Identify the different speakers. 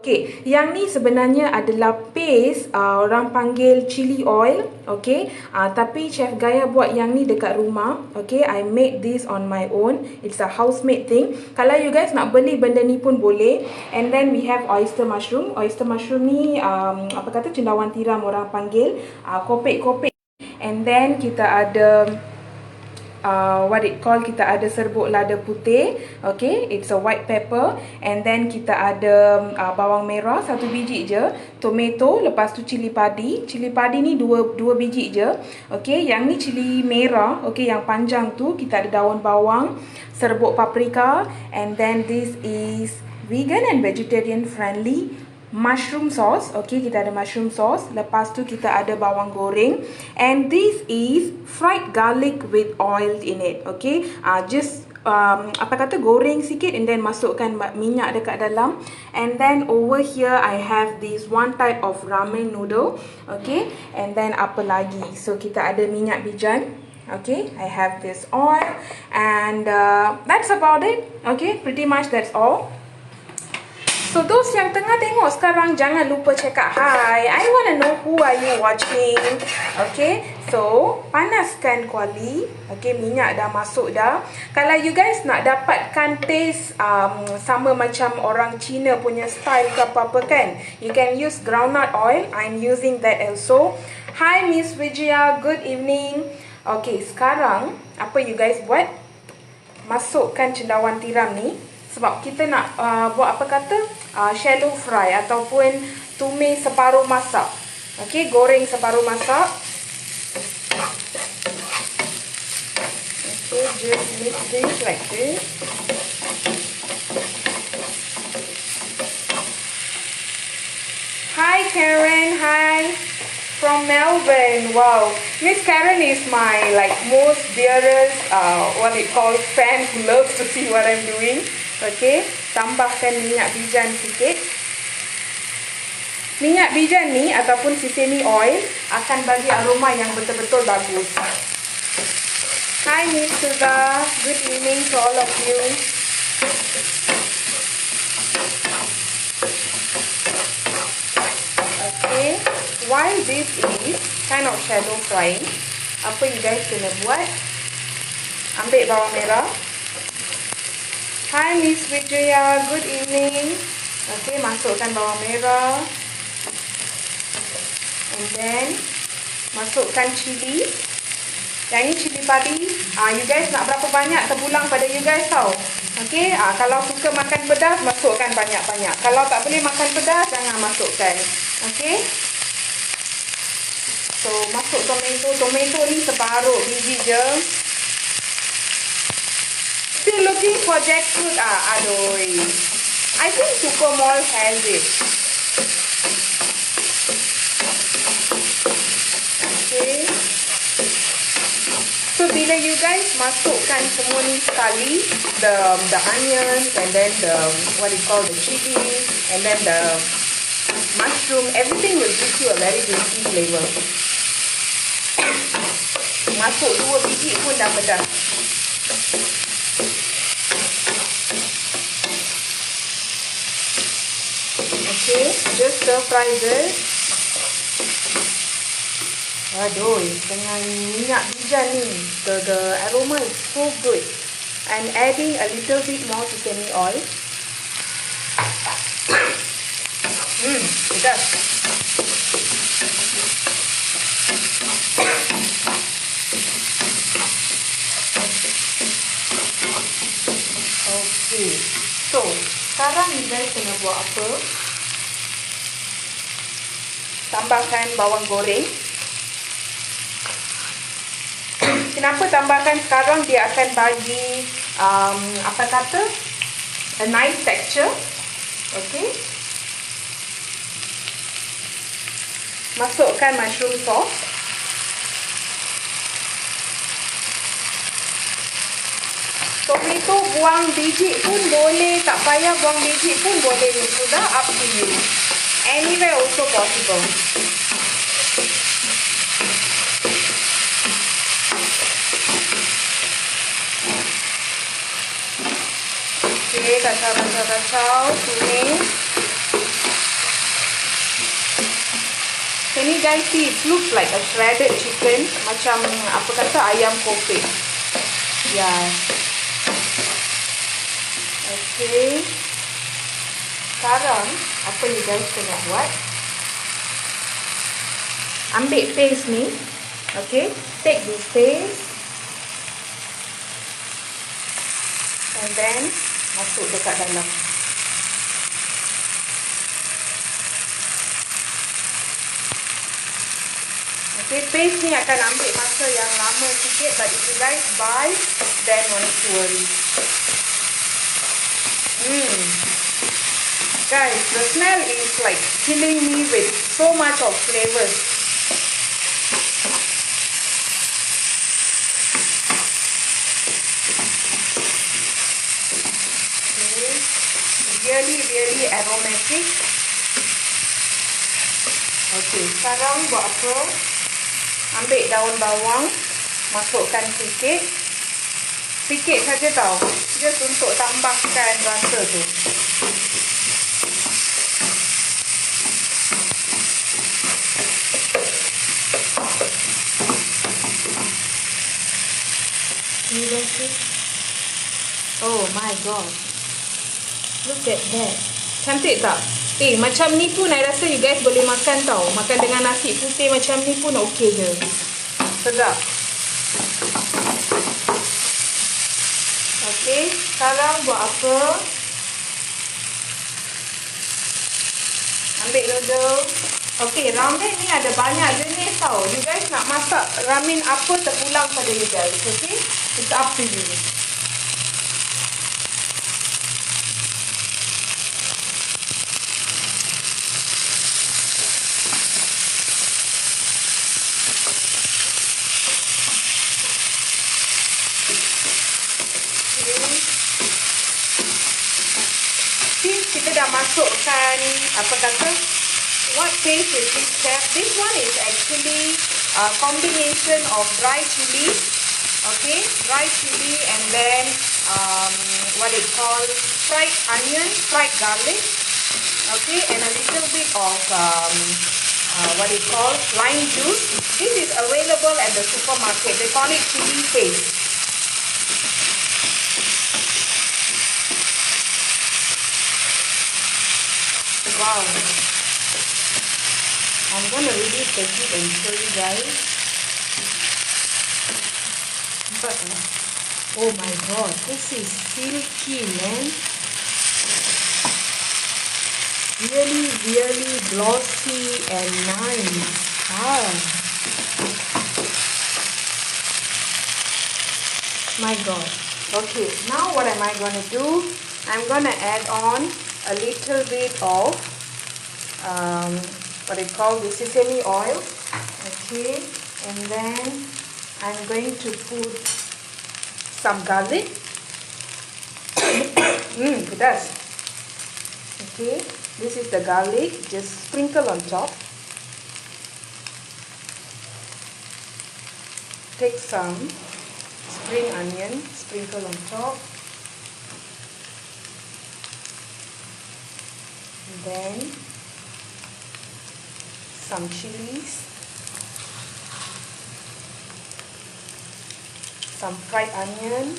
Speaker 1: Okay, yang ni sebenarnya adalah paste orang panggil chili oil, okay. Tapi Chef Gaya buat yang ni dekat rumah, okay. I made this on my own. It's a house-made thing. Kalau you guys nak beli benda ni pun boleh. And then we have oyster mushroom. Oyster mushroom ni apa kata cendawan tiram orang panggil, kopek-kopek. And then kita ada kita ada serbuk lada putih, okay, it's a white pepper. And then kita ada bawang merah 1 biji je, tomato, lepas tu cili padi. Cili padi ni 2 biji je, okay. Yang ni cili merah, okay, yang panjang tu. Kita ada daun bawang, serbuk paprika. And then this is vegan and vegetarian friendly mushroom sauce, okay, kita ada mushroom sauce. Lepas tu kita ada bawang goreng. And this is fried garlic with oil in it, okay. Just goreng sikit and then masukkan minyak dekat dalam. And then over here I have this one type of ramen noodle, okay. And then apa lagi, so kita ada minyak bijan, okay. I have this oil. And that's about it, okay. Pretty much that's all. So those yang tengah tengok sekarang, jangan lupa cakap hi. I wanna know who are you watching. Okay, so panaskan kuali. Okay, minyak dah masuk dah. Kalau you guys nak dapatkan taste sama macam orang Cina punya style ke apa-apa kan, you can use groundnut oil. I'm using that also. Hi Miss Wijaya, good evening. Okay, sekarang apa you guys buat? Masukkan cendawan tiram ni. Sebab kita nak buat apa kata shallow fry ataupun tumis separuh masak. Okay, goreng separuh masak. Okay, just mix this like this. Hi Karen, hi from Melbourne. Wow, Miss Karen is my most dearest fan who loves to see what I'm doing. Okay, tambahkan minyak bijan sikit. Minyak bijan ni ataupun sesame oil akan bagi aroma yang betul-betul bagus. Hi Miss Sudha, good evening to all of you. Okay, while this is kind of shallow frying, apa you guys kena buat? Ambil bawang merah. Hi Miss Wijaya, good evening. Okay, masukkan bawang merah. And then masukkan cili. Yang ini cili padi. You guys nak berapa banyak terpulang pada you guys tau. Okay, kalau suka makan pedas, masukkan banyak-banyak. Kalau tak boleh makan pedas, jangan masukkan. Okay. So, masuk tomato. Tomato ni separuh biji je. Still looking for jackfruit. Aduh. I think Supermall has it. Okay. So bila you guys masukkan semua ni sekali, the onions and then the the chili and then the mushroom, everything will give you a very juicy flavor. Masuk 2 biji pun dah pedas. Okay, just stir fry this. Aduh, dengan minyak bijan ni, the aroma is so good. I'm adding a little bit more sesame oil. Pedas. Okay, so sekarang you guys kena buat apa? Tambahkan bawang goreng. Kenapa tambahkan sekarang? Dia akan bagi a nice texture. Okay. Masukkan mushroom sauce. Tomato buang biji pun boleh, tak payah buang biji pun boleh. Sudah up to you. Anywhere also possible. Okay, kacau, tumis. Can you guys see? It looks like a shredded chicken, macam apa kata ayam kopek. Yeah. Okay. Sekarang apa you guys kena buat? Ambil paste ni. Okay. Take this paste. And then masuk dekat dalam. Okay, paste ni akan ambil masa yang lama sikit, but if you guys buy, then no need to worry. Guys, the smell is like killing me with so much of flavors. Okay, really aromatic. Okay, sekarang buat apa? Ambil daun bawang, masukkan sikit. Sikit saja tau. Just untuk tambahkan rasa tu. You guys see? Oh my god. Look at that. Cantik tak? Macam ni pun I rasa you guys boleh makan tau. Makan dengan nasi putih macam ni pun okey je. Sedap. Okay, sekarang buat apa? Ambil noodle. Okay, ramen ni ada banyak jenis tau. You guys nak masak ramen apa terpulang pada you guys. Okay, it's up to you. Kita dah masukkan apa kata, what paste is this, chef? This one is actually a combination of dry chili, okay, dry chili, and then what it called fried onion, fried garlic, okay, and a little bit of what it called lime juice. This is available at the supermarket. They call it chili paste. Wow, I'm gonna really take it and show you guys. But oh my god, this is silky, man. Really glossy and nice. Wow. My god. Okay, now what am I gonna do? I'm gonna add on a little bit of what it called the sesame oil, okay, and then I'm going to put some garlic. It does. Okay, this is the garlic, just sprinkle on top. Take some spring onion, sprinkle on top. Then some chilies, some fried onion,